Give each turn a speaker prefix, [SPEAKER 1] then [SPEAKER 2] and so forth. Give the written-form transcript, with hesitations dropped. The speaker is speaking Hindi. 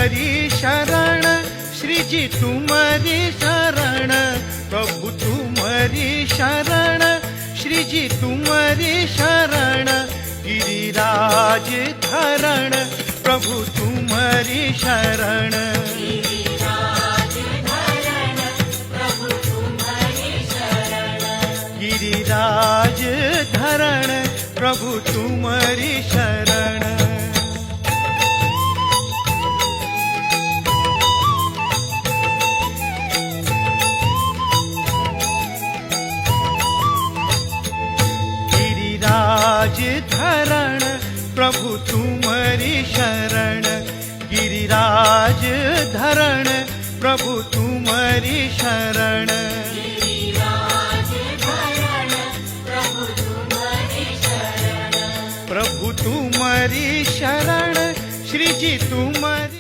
[SPEAKER 1] तुम्हारी शरण, श्री जी तुम्हारी शरण, प्रभु तुम्हारी शरण, श्री जी तुम्हारी शरण, गिरिराज धरण, प्रभु तुम्हारी शरण, गिरिराज धरण, प्रभु तुम्हारी शरण। गिरिराज धरण, प्रभु तुम्हारी शरण, गिरिराज धरण, प्रभु तुम्हारी शरण, प्रभु तुम्हारी शरण, श्री जी तुम्हारी